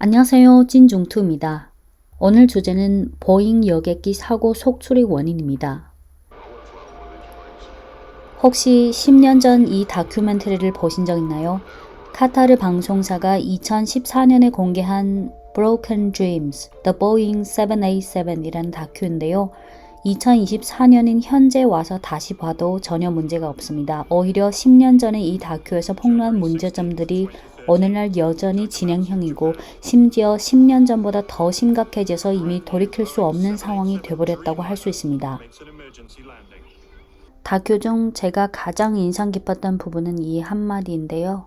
안녕하세요. 찐중투입니다. 오늘 주제는 보잉 여객기 사고 속출의 원인입니다. 혹시 10년 전 이 다큐멘터리를 보신 적 있나요? 카타르 방송사가 2014년에 공개한 Broken Dreams, The Boeing 787이라는 다큐인데요. 2024년인 현재 와서 다시 봐도 전혀 문제가 없습니다. 오히려 10년 전에 이 다큐에서 폭로한 문제점들이 오늘날 여전히 진행형이고 심지어 10년 전보다 더 심각해져서 이미 돌이킬 수 없는 상황이 되어버렸다고 할 수 있습니다. 다큐 중 제가 가장 인상 깊었던 부분은 이 한마디인데요.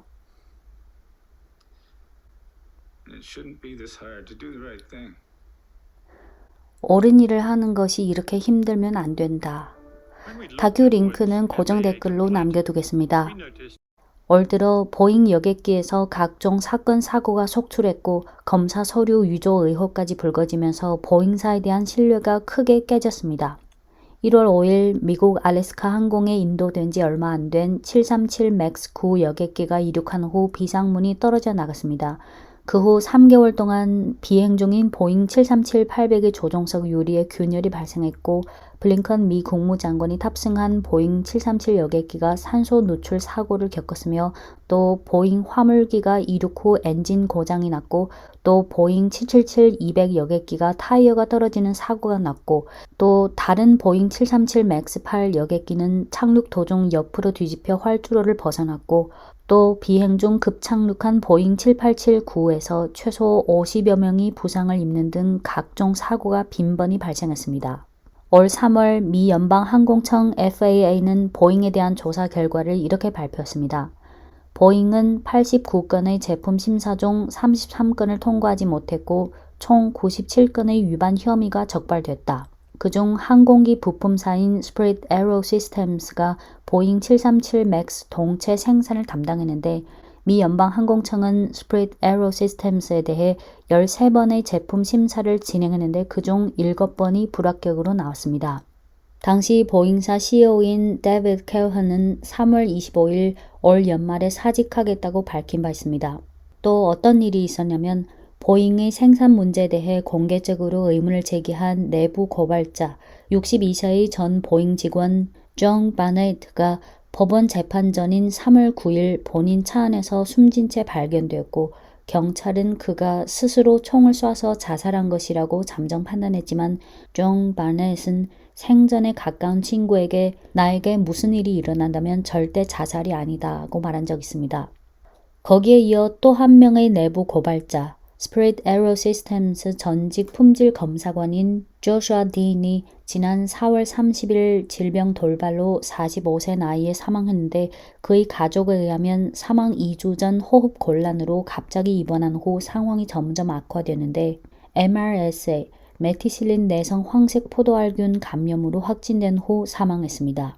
옳은 일을 하는 것이 이렇게 힘들면 안 된다. 다큐 링크는 고정 댓글로 남겨두겠습니다. 올 들어 보잉 여객기에서 각종 사건 사고가 속출했고 검사 서류 위조 의혹까지 불거지면서 보잉사에 대한 신뢰가 크게 깨졌습니다. 1월 5일 미국 알래스카 항공에 인도된 지 얼마 안 된 737 맥스 9 여객기가 이륙한 후 비상문이 떨어져 나갔습니다. 그 후 3개월 동안 비행 중인 보잉 737-800의 조종석 유리에 균열이 발생했고 블링컨 미 국무장관이 탑승한 보잉 737 여객기가 산소 누출 사고를 겪었으며 또 보잉 화물기가 이륙 후 엔진 고장이 났고 또 보잉 777-200 여객기가 타이어가 떨어지는 사고가 났고 또 다른 보잉 737 맥스 8 여객기는 착륙 도중 옆으로 뒤집혀 활주로를 벗어났고 또 비행 중 급착륙한 보잉 787-9에서 최소 50여 명이 부상을 입는 등 각종 사고가 빈번히 발생했습니다. 올 3월 미 연방항공청 FAA는 보잉에 대한 조사 결과를 이렇게 발표했습니다. 보잉은 89건의 제품 심사 중 33건을 통과하지 못했고 총 97건의 위반 혐의가 적발됐다. 그중 항공기 부품사인 스프릿 에로 시스템스가 보잉 737 맥스 동체 생산을 담당했는데 미 연방항공청은 스프릿 에로 시스템스에 대해 13번의 제품 심사를 진행했는데 그중 7번이 불합격으로 나왔습니다. 당시 보잉사 CEO인 데비드 켈허는 3월 25일 올 연말에 사직하겠다고 밝힌 바 있습니다. 또 어떤 일이 있었냐면 보잉의 생산 문제에 대해 공개적으로 의문을 제기한 내부 고발자 62세의 전 보잉 직원 존 바네트가 법원 재판 전인 3월 9일 본인 차 안에서 숨진 채 발견되었고 경찰은 그가 스스로 총을 쏴서 자살한 것이라고 잠정 판단했지만 존 바넷은 생전에 가까운 친구에게 나에게 무슨 일이 일어난다면 절대 자살이 아니다고 말한 적이 있습니다. 거기에 이어 또 한 명의 내부 고발자 스프릿 에로 시스템스 전직 품질 검사관인 조슈아 딘이 지난 4월 30일 질병 돌발로 45세 나이에 사망했는데 그의 가족에 의하면 사망 2주 전 호흡 곤란으로 갑자기 입원한 후 상황이 점점 악화되는데 MRSA, 메티실린 내성 황색 포도알균 감염으로 확진된 후 사망했습니다.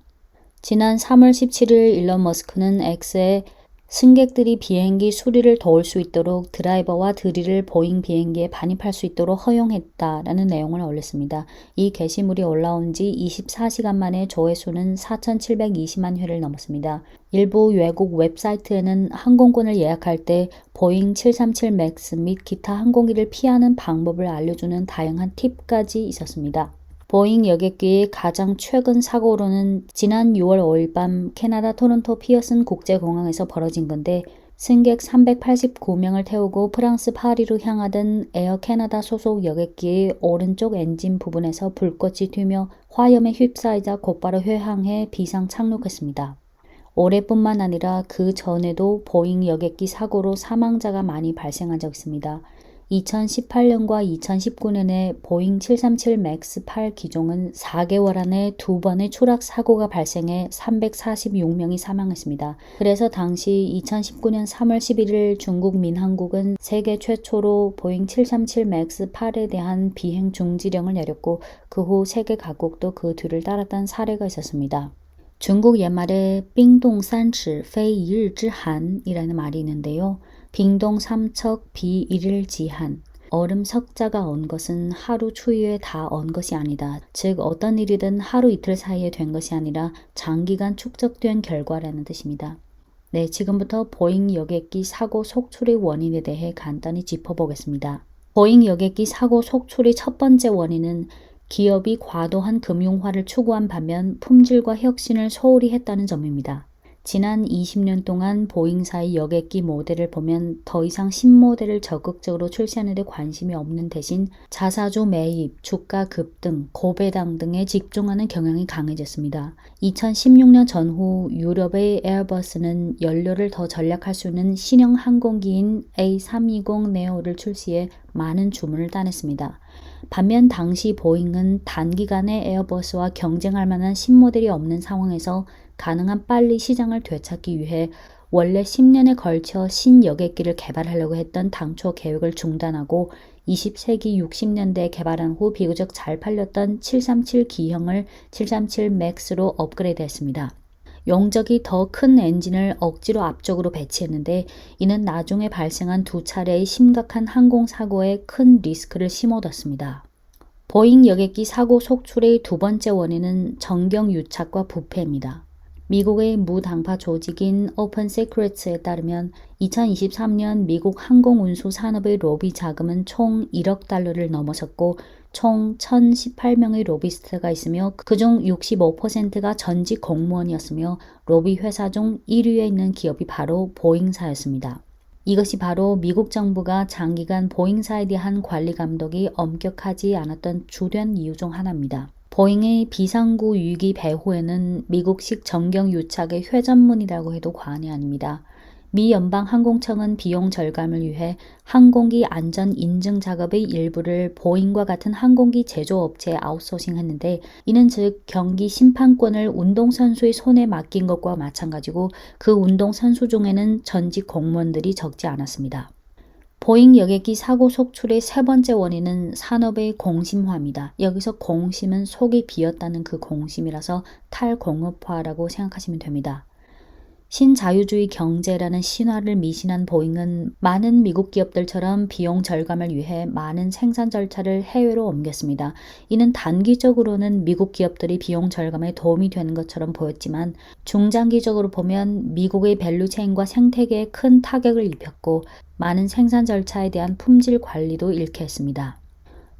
지난 3월 17일 일론 머스크는 X에 승객들이 비행기 수리를 도울 수 있도록 드라이버와 드릴을 보잉 비행기에 반입할 수 있도록 허용했다라는 내용을 올렸습니다. 이 게시물이 올라온 지 24시간 만에 조회수는 4,720만 회를 넘었습니다. 일부 외국 웹사이트에는 항공권을 예약할 때 보잉 737 맥스 및 기타 항공기를 피하는 방법을 알려주는 다양한 팁까지 있었습니다. 보잉 여객기의 가장 최근 사고로는 지난 6월 5일 밤 캐나다 토론토 피어슨 국제공항에서 벌어진 건데 승객 389명을 태우고 프랑스 파리로 향하던 에어 캐나다 소속 여객기의 오른쪽 엔진 부분에서 불꽃이 튀며 화염에 휩싸이자 곧바로 회항해 비상 착륙했습니다. 올해뿐만 아니라 그 전에도 보잉 여객기 사고로 사망자가 많이 발생한 적 있습니다. 2018년과 2019년에 보잉 737 맥스 8 기종은 4개월 안에 2번의 추락 사고가 발생해 346명이 사망했습니다. 그래서 당시 2019년 3월 11일 중국 민항국은 세계 최초로 보잉 737 맥스 8에 대한 비행 중지령을 내렸고 그 후 세계 각국도 그 뒤를 따랐던 사례가 있었습니다. 중국 옛말에 빙동 산치非一日之寒이라는 말이 있는데요. 빙동 삼척 비 일일 지한 얼음 석자가 언 것은 하루 추위에 다 언 것이 아니다. 즉 어떤 일이든 하루 이틀 사이에 된 것이 아니라 장기간 축적된 결과라는 뜻입니다. 네, 지금부터 보잉 여객기 사고 속출의 원인에 대해 간단히 짚어보겠습니다. 보잉 여객기 사고 속출의 첫 번째 원인은 기업이 과도한 금융화를 추구한 반면 품질과 혁신을 소홀히 했다는 점입니다. 지난 20년 동안 보잉사의 여객기 모델을 보면 더 이상 신모델을 적극적으로 출시하는 데 관심이 없는 대신 자사주 매입, 주가 급등, 고배당 등에 집중하는 경향이 강해졌습니다. 2016년 전후 유럽의 에어버스는 연료를 더 절약할 수 있는 신형 항공기인 A320 네오를 출시해 많은 주문을 따냈습니다. 반면 당시 보잉은 단기간에 에어버스와 경쟁할 만한 신모델이 없는 상황에서 가능한 빨리 시장을 되찾기 위해 원래 10년에 걸쳐 신여객기를 개발하려고 했던 당초 계획을 중단하고 20세기 60년대에 개발한 후 비교적 잘 팔렸던 737 기형을 737 맥스로 업그레이드했습니다. 용적이 더 큰 엔진을 억지로 앞쪽으로 배치했는데 이는 나중에 발생한 두 차례의 심각한 항공사고에 큰 리스크를 심어뒀습니다. 보잉 여객기 사고 속출의 두 번째 원인은 정경유착과 부패입니다. 미국의 무당파 조직인 오픈 시크릿스에 따르면 2023년 미국 항공운수 산업의 로비 자금은 총 1억 달러를 넘어섰고 총 1,018명의 로비스트가 있으며 그중 65%가 전직 공무원이었으며 로비 회사 중 1위에 있는 기업이 바로 보잉사였습니다. 이것이 바로 미국 정부가 장기간 보잉사에 대한 관리 감독이 엄격하지 않았던 주된 이유 중 하나입니다. 보잉의 비상구 위기 배후에는 미국식 정경유착의 회전문이라고 해도 과언이 아닙니다. 미 연방항공청은 비용 절감을 위해 항공기 안전 인증 작업의 일부를 보잉과 같은 항공기 제조업체에 아웃소싱했는데 이는 즉 경기 심판권을 운동선수의 손에 맡긴 것과 마찬가지고 그 운동선수 중에는 전직 공무원들이 적지 않았습니다. 보잉 여객기 사고 속출의 세 번째 원인은 산업의 공심화입니다. 여기서 공심은 속이 비었다는 그 공심이라서 탈공업화라고 생각하시면 됩니다. 신자유주의 경제라는 신화를 미신한 보잉은 많은 미국 기업들처럼 비용 절감을 위해 많은 생산 절차를 해외로 옮겼습니다. 이는 단기적으로는 미국 기업들이 비용 절감에 도움이 되는 것처럼 보였지만 중장기적으로 보면 미국의 밸류체인과 생태계에 큰 타격을 입혔고 많은 생산 절차에 대한 품질 관리도 잃게 했습니다.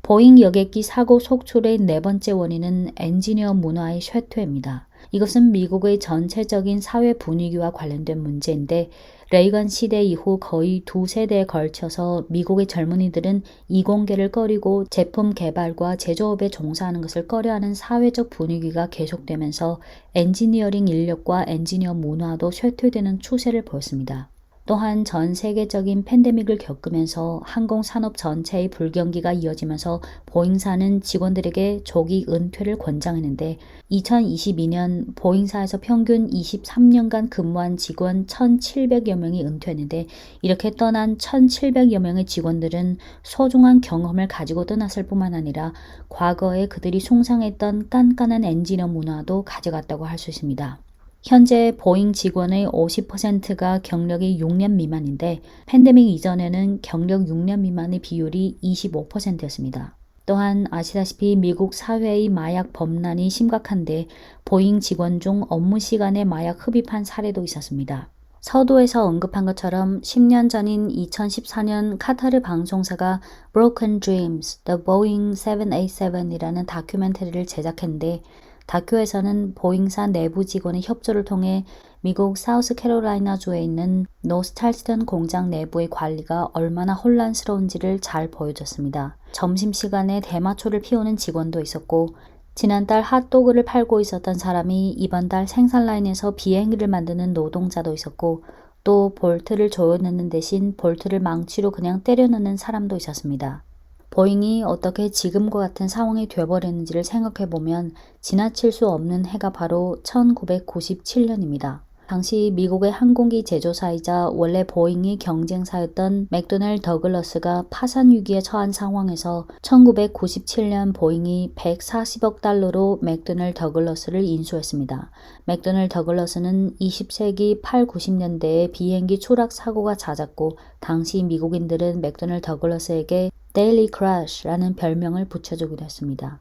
보잉 여객기 사고 속출의 네 번째 원인은 엔지니어 문화의 쇠퇴입니다. 이것은 미국의 전체적인 사회 분위기와 관련된 문제인데 레이건 시대 이후 거의 두 세대에 걸쳐서 미국의 젊은이들은 이공계를 꺼리고 제품 개발과 제조업에 종사하는 것을 꺼려하는 사회적 분위기가 계속되면서 엔지니어링 인력과 엔지니어 문화도 쇠퇴되는 추세를 보였습니다. 또한 전 세계적인 팬데믹을 겪으면서 항공산업 전체의 불경기가 이어지면서 보잉사는 직원들에게 조기 은퇴를 권장했는데 2022년 보잉사에서 평균 23년간 근무한 직원 1,700여 명이 은퇴했는데 이렇게 떠난 1,700여 명의 직원들은 소중한 경험을 가지고 떠났을 뿐만 아니라 과거에 그들이 숭상했던 깐깐한 엔지니어 문화도 가져갔다고 할 수 있습니다. 현재 보잉 직원의 50%가 경력이 6년 미만인데 팬데믹 이전에는 경력 6년 미만의 비율이 25%였습니다. 또한 아시다시피 미국 사회의 마약 범람이 심각한데 보잉 직원 중 업무 시간에 마약 흡입한 사례도 있었습니다. 서두에서 언급한 것처럼 10년 전인 2014년 카타르 방송사가 Broken Dreams, The Boeing 787이라는 다큐멘터리를 제작했는데 다큐에서는 보잉사 내부 직원의 협조를 통해 미국 사우스캐롤라이나주에 있는 노스찰스턴 공장 내부의 관리가 얼마나 혼란스러운지를 잘 보여줬습니다. 점심시간에 대마초를 피우는 직원도 있었고 지난달 핫도그를 팔고 있었던 사람이 이번 달 생산라인에서 비행기를 만드는 노동자도 있었고 또 볼트를 조여넣는 대신 볼트를 망치로 그냥 때려 넣는 사람도 있었습니다. 보잉이 어떻게 지금과 같은 상황이 되어버렸는지를 생각해보면 지나칠 수 없는 해가 바로 1997년입니다. 당시 미국의 항공기 제조사이자 원래 보잉이 경쟁사였던 맥도널 더글러스가 파산 위기에 처한 상황에서 1997년 보잉이 140억 달러로 맥도널 더글러스를 인수했습니다. 맥도널 더글러스는 20세기 8, 90년대에 비행기 추락 사고가 잦았고 당시 미국인들은 맥도널 더글러스에게 데일리 크래쉬라는 별명을 붙여주기도 했습니다.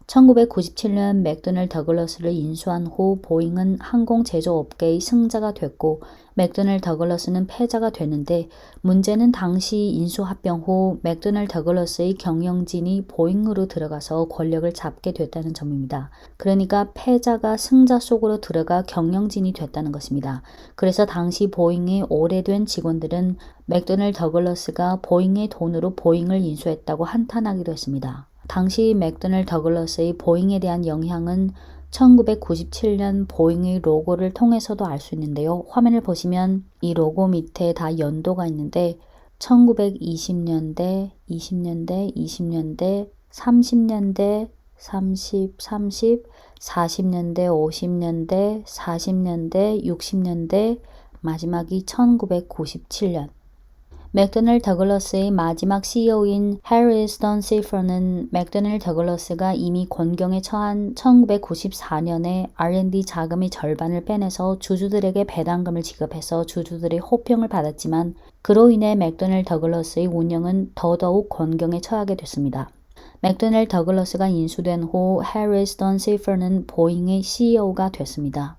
1997년 맥도널 더글러스를 인수한 후 보잉은 항공 제조업계의 승자가 됐고 맥도널 더글러스는 패자가 됐는데 문제는 당시 인수합병 후 맥도널 더글러스의 경영진이 보잉으로 들어가서 권력을 잡게 됐다는 점입니다. 그러니까 패자가 승자 속으로 들어가 경영진이 됐다는 것입니다. 그래서 당시 보잉의 오래된 직원들은 맥도널 더글러스가 보잉의 돈으로 보잉을 인수했다고 한탄하기도 했습니다. 당시 맥도널 더글러스의 보잉에 대한 영향은 1997년 보잉의 로고를 통해서도 알 수 있는데요. 화면을 보시면 이 로고 밑에 다 연도가 있는데 1920년대, 20년대, 20년대, 30년대, 30, 40년대, 50년대, 40년대, 60년대, 마지막이 1997년. 맥도널 더글러스의 마지막 CEO인 해리 스톤시퍼는 맥도널 더글러스가 이미 곤경에 처한 1994년에 R&D 자금의 절반을 빼내서 주주들에게 배당금을 지급해서 주주들의 호평을 받았지만 그로 인해 맥도널 더글러스의 운영은 더더욱 곤경에 처하게 됐습니다. 맥도널 더글러스가 인수된 후 해리 스톤시퍼는 보잉의 CEO가 됐습니다.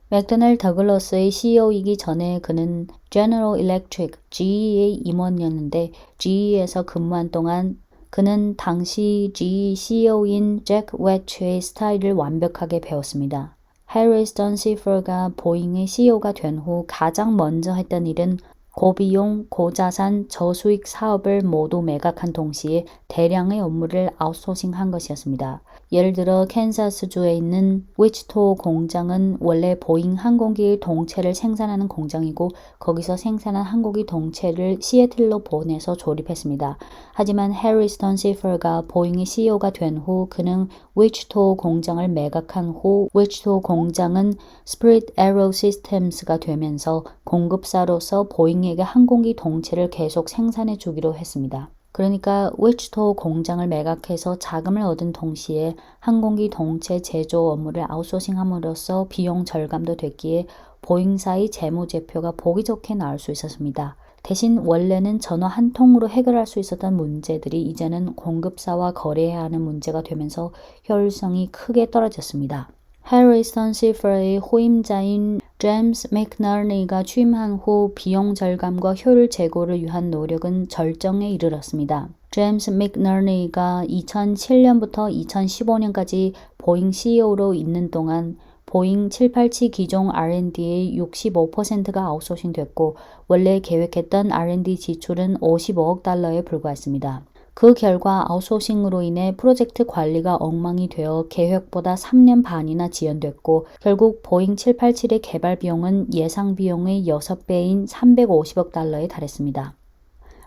맥도널 더글러스의 CEO이기 전에 그는 General Electric, GE의 임원이었는데 GE에서 근무한 동안 그는 당시 GE CEO인 잭 웨츠의 스타일을 완벽하게 배웠습니다. 해리 스톤시퍼가 보잉의 CEO가 된 후 가장 먼저 했던 일은 고비용, 고자산, 저수익 사업을 모두 매각한 동시에 대량의 업무를 아웃소싱한 것이었습니다. 예를 들어 캔자스주에 있는 위치토 공장은 원래 보잉 항공기 동체를 생산하는 공장이고 거기서 생산한 항공기 동체를 시애틀로 보내서 조립했습니다. 하지만 해리 스톤시퍼가 보잉의 CEO가 된 후 그는 위치토 공장을 매각한 후 위치토 공장은 스프릿 에로 시스템스가 되면서 공급사로서 보잉에게 항공기 동체를 계속 생산해 주기로 했습니다. 그러니까 위치토 공장을 매각해서 자금을 얻은 동시에 항공기 동체 제조 업무를 아웃소싱함으로써 비용 절감도 됐기에 보잉사의 재무제표가 보기 좋게 나올 수 있었습니다. 대신 원래는 전화 한 통으로 해결할 수 있었던 문제들이 이제는 공급사와 거래해야 하는 문제가 되면서 효율성이 크게 떨어졌습니다. 해리 스톤시퍼의 후임자인 제임스 맥너니가 취임한 후 비용 절감과 효율 제고를 위한 노력은 절정에 이르렀습니다. 제임스 맥너니가 2007년부터 2015년까지 보잉 CEO로 있는 동안 보잉 787 기종 R&D의 65%가 아웃소싱 됐고 원래 계획했던 R&D 지출은 55억 달러에 불과했습니다. 그 결과 아웃소싱으로 인해 프로젝트 관리가 엉망이 되어 계획보다 3년 반이나 지연됐고 결국 보잉 787의 개발 비용은 예상 비용의 6배인 350억 달러에 달했습니다.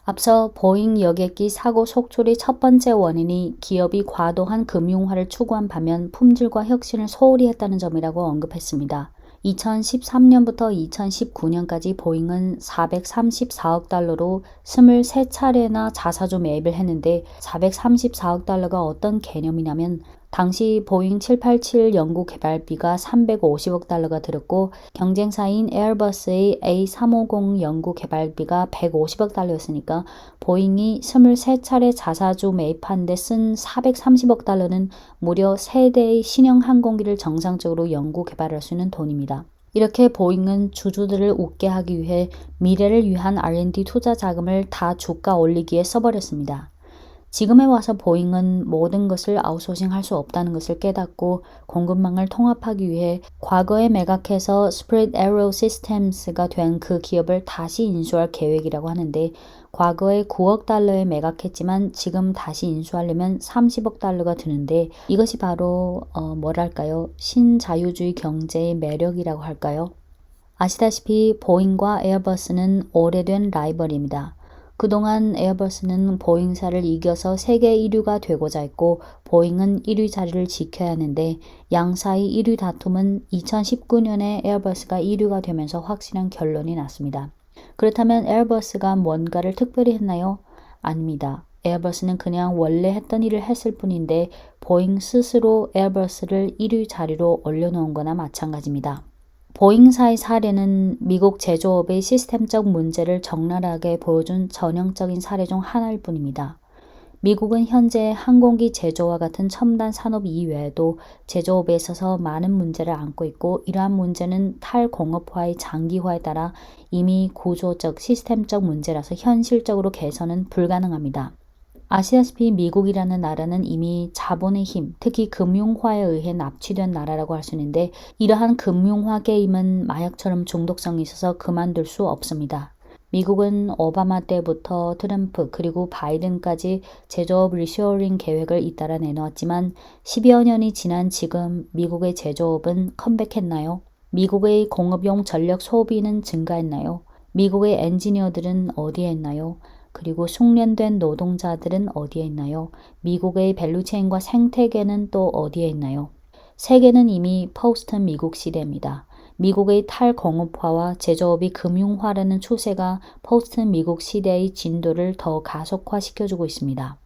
앞서 보잉 여객기 사고 속출의 첫 번째 원인이 기업이 과도한 금융화를 추구한 반면 품질과 혁신을 소홀히 했다는 점이라고 언급했습니다. 2013년부터 2019년까지 보잉은 434억 달러로 23차례나 자사주 매입을 했는데 434억 달러가 어떤 개념이냐면 당시 보잉 787 연구 개발비가 350억 달러가 들었고 경쟁사인 에어버스의 A350 연구 개발비가 150억 달러였으니까 보잉이 23차례 자사주 매입한 데 쓴 430억 달러는 무려 3대의 신형 항공기를 정상적으로 연구 개발할 수 있는 돈입니다. 이렇게 보잉은 주주들을 웃게 하기 위해 미래를 위한 R&D 투자 자금을 다 주가 올리기에 써버렸습니다. 지금에 와서 보잉은 모든 것을 아웃소싱 할 수 없다는 것을 깨닫고 공급망을 통합하기 위해 과거에 매각해서 스프릿 에로 시스템스가 된 그 기업을 다시 인수할 계획이라고 하는데 과거에 9억 달러에 매각했지만 지금 다시 인수하려면 30억 달러가 드는데 이것이 바로 뭐랄까요? 신자유주의 경제의 매력이라고 할까요? 아시다시피 보잉과 에어버스는 오래된 라이벌입니다. 그동안 에어버스는 보잉사를 이겨서 세계 1위가 되고자 했고 보잉은 1위 자리를 지켜야 하는데 양사의 1위 다툼은 2019년에 에어버스가 1위가 되면서 확실한 결론이 났습니다. 그렇다면 에어버스가 뭔가를 특별히 했나요? 아닙니다. 에어버스는 그냥 원래 했던 일을 했을 뿐인데 보잉 스스로 에어버스를 1위 자리로 올려놓은 거나 마찬가지입니다. 보잉사의 사례는 미국 제조업의 시스템적 문제를 적나라하게 보여준 전형적인 사례 중 하나일 뿐입니다. 미국은 현재 항공기 제조와 같은 첨단 산업 이외에도 제조업에 있어서 많은 문제를 안고 있고 이러한 문제는 탈공업화의 장기화에 따라 이미 구조적, 시스템적 문제라서 현실적으로 개선은 불가능합니다. 아시다시피 미국이라는 나라는 이미 자본의 힘, 특히 금융화에 의해 납치된 나라라고 할 수 있는데 이러한 금융화 게임은 마약처럼 중독성이 있어서 그만둘 수 없습니다. 미국은 오바마 때부터 트럼프 그리고 바이든까지 제조업 리쇼어링 계획을 잇따라 내놓았지만 10여 년이 지난 지금 미국의 제조업은 컴백했나요? 미국의 공업용 전력 소비는 증가했나요? 미국의 엔지니어들은 어디에 있나요? 그리고 숙련된 노동자들은 어디에 있나요? 미국의 밸류체인과 생태계는 또 어디에 있나요? 세계는 이미 포스트 미국 시대입니다. 미국의 탈공업화와 제조업이 금융화라는 추세가 포스트 미국 시대의 진도를 더 가속화시켜주고 있습니다.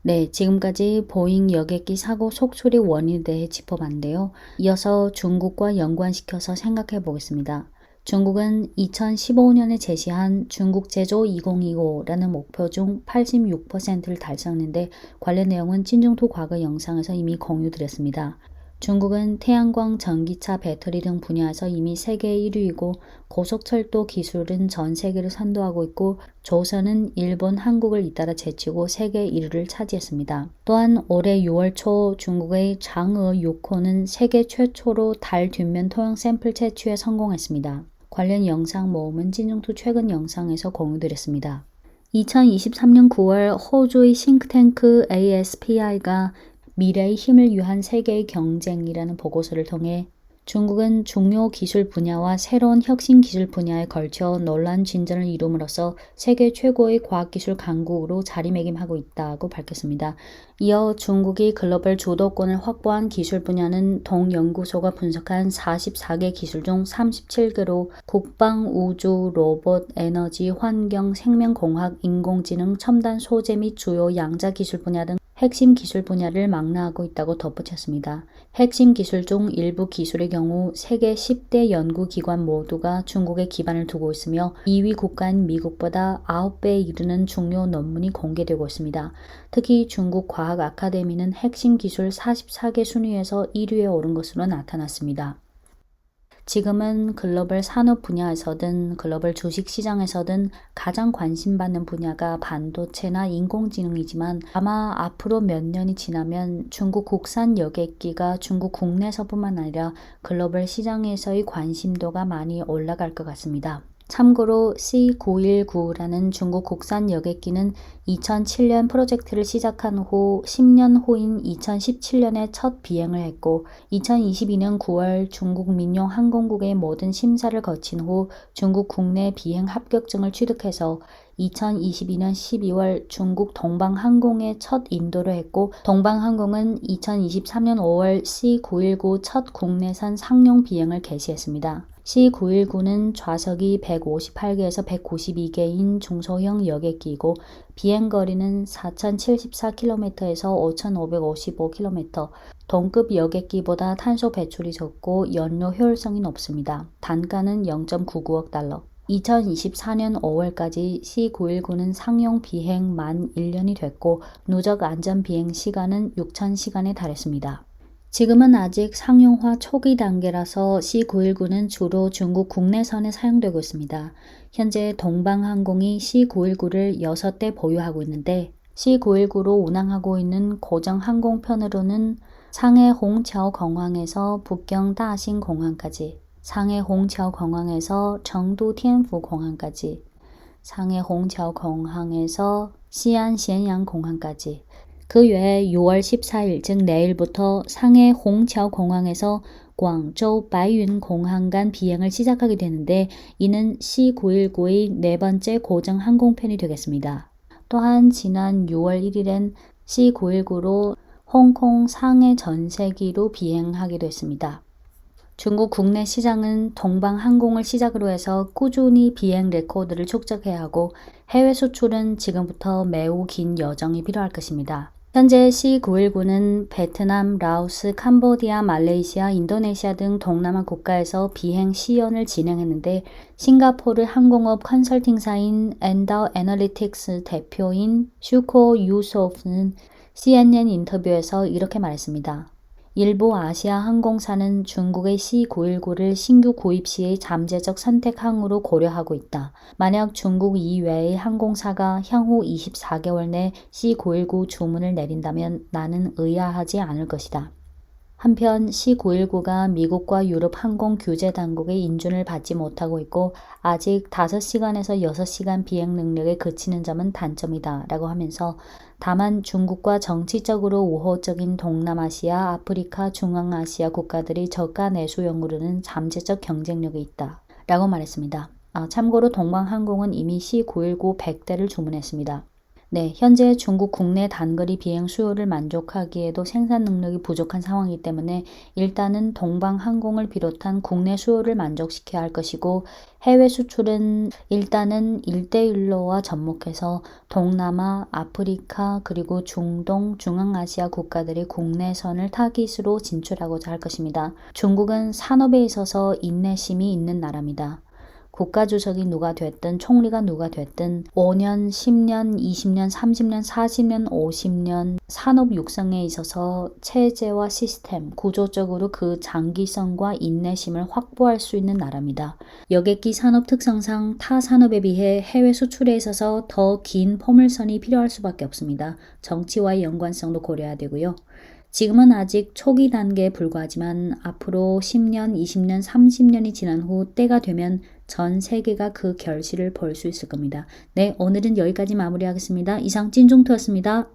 네, 지금까지 보잉 여객기 사고 속출이 원인에 대해 짚어봤는데요. 이어서 중국과 연관시켜서 생각해 보겠습니다. 중국은 2015년에 제시한 중국 제조 2025라는 목표 중 86%를 달성했는데 관련 내용은 찐중투 과거 영상에서 이미 공유드렸습니다. 중국은 태양광, 전기차, 배터리 등 분야에서 이미 세계 1위이고 고속철도 기술은 전 세계를 선도하고 있고 조선은 일본, 한국을 잇따라 제치고 세계 1위를 차지했습니다. 또한 올해 6월 초 중국의 장어 6호는 세계 최초로 달 뒷면 토양 샘플 채취에 성공했습니다. 관련 영상 모음은 찐중투 최근 영상에서 공유드렸습니다. 2023년 9월 호주의 싱크탱크 ASPI가 미래의 힘을 위한 세계의 경쟁이라는 보고서를 통해 중국은 중요 기술 분야와 새로운 혁신 기술 분야에 걸쳐 놀라운 진전을 이룸으로써 세계 최고의 과학기술 강국으로 자리매김하고 있다고 밝혔습니다. 이어 중국이 글로벌 주도권을 확보한 기술 분야는 동연구소가 분석한 44개 기술 중 37개로 국방, 우주, 로봇, 에너지, 환경, 생명공학, 인공지능, 첨단 소재 및 주요 양자 기술 분야 등 핵심 기술 분야를 망라하고 있다고 덧붙였습니다. 핵심 기술 중 일부 기술의 경우 세계 10대 연구기관 모두가 중국에 기반을 두고 있으며 2위 국가인 미국보다 9배에 이르는 중요 논문이 공개되고 있습니다. 특히 중국 과학 아카데미는 핵심 기술 44개 순위에서 1위에 오른 것으로 나타났습니다. 지금은 글로벌 산업 분야에서든 글로벌 주식 시장에서든 가장 관심받는 분야가 반도체나 인공지능이지만 아마 앞으로 몇 년이 지나면 중국 국산 여객기가 중국 국내에서뿐만 아니라 글로벌 시장에서의 관심도가 많이 올라갈 것 같습니다. 참고로 C919라는 중국 국산 여객기는 2007년 프로젝트를 시작한 후 10년 후인 2017년에 첫 비행을 했고 2022년 9월 중국 민용 항공국의 모든 심사를 거친 후 중국 국내 비행 합격증을 취득해서 2022년 12월 중국 동방항공에 첫 인도를 했고 동방항공은 2023년 5월 C919 첫 국내산 상용 비행을 개시했습니다. C919는 좌석이 158개에서 192개인 중소형 여객기이고 비행거리는 4,074km에서 5,555km, 동급 여객기보다 탄소 배출이 적고 연료 효율성이 높습니다. 단가는 0.99억 달러. 2024년 5월까지 C919는 상용 비행 만 1년이 됐고 누적 안전 비행 시간은 6,000시간에 달했습니다. 지금은 아직 상용화 초기 단계라서 C919는 주로 중국 국내선에 사용되고 있습니다. 현재 동방항공이 C919를 6대 보유하고 있는데 C919로 운항하고 있는 고정 항공편으로는 상해 홍차오 공항에서 북경 다신 공항까지, 상해 홍차오 공항에서 청도 텐푸 공항까지, 상해 홍차오 공항에서 시안咸阳 공항까지, 그 외에 6월 14일 즉 내일부터 상해 홍차오 공항에서 광저우 바이윤 공항 간 비행을 시작하게 되는데 이는 C919의 네 번째 고정 항공편이 되겠습니다. 또한 지난 6월 1일엔 C919로 홍콩 상해 전세기로 비행하기도 했습니다. 중국 국내 시장은 동방항공을 시작으로 해서 꾸준히 비행 레코드를 축적해야 하고 해외 수출은 지금부터 매우 긴 여정이 필요할 것입니다. 현재 C919는 베트남, 라오스, 캄보디아, 말레이시아, 인도네시아 등 동남아 국가에서 비행 시연을 진행했는데 싱가포르 항공업 컨설팅사인 엔더 애널리틱스 대표인 슈코 유소프는 CNN 인터뷰에서 이렇게 말했습니다. 일부 아시아 항공사는 중국의 C919를 신규 구입 시의 잠재적 선택 항으로 고려하고 있다. 만약 중국 이외의 항공사가 향후 24개월 내 C919 주문을 내린다면 나는 의아하지 않을 것이다. 한편 C919가 미국과 유럽 항공 규제 당국의 인준을 받지 못하고 있고 아직 5시간에서 6시간 비행 능력에 그치는 점은 단점이다 라고 하면서 다만 중국과 정치적으로 우호적인 동남아시아, 아프리카, 중앙아시아 국가들이 저가 내수용으로는 잠재적 경쟁력이 있다 라고 말했습니다. 참고로 동방항공은 이미 C919 100대를 주문했습니다. 네, 현재 중국 국내 단거리 비행 수요를 만족하기에도 생산 능력이 부족한 상황이기 때문에 일단은 동방항공을 비롯한 국내 수요를 만족시켜야 할 것이고 해외 수출은 일단은 1대1로와 접목해서 동남아, 아프리카 그리고 중동, 중앙아시아 국가들이 국내선을 타깃으로 진출하고자 할 것입니다. 중국은 산업에 있어서 인내심이 있는 나라입니다. 국가주석이 누가 됐든 총리가 누가 됐든 5년, 10년, 20년, 30년, 40년, 50년 산업 육성에 있어서 체제와 시스템, 구조적으로 그 장기성과 인내심을 확보할 수 있는 나라입니다. 여객기 산업 특성상 타 산업에 비해 해외 수출에 있어서 더 긴 포물선이 필요할 수밖에 없습니다. 정치와의 연관성도 고려해야 되고요. 지금은 아직 초기 단계에 불과하지만 앞으로 10년, 20년, 30년이 지난 후 때가 되면 전 세계가 그 결실을 볼 수 있을 겁니다. 네, 오늘은 여기까지 마무리하겠습니다. 이상 찐종투였습니다.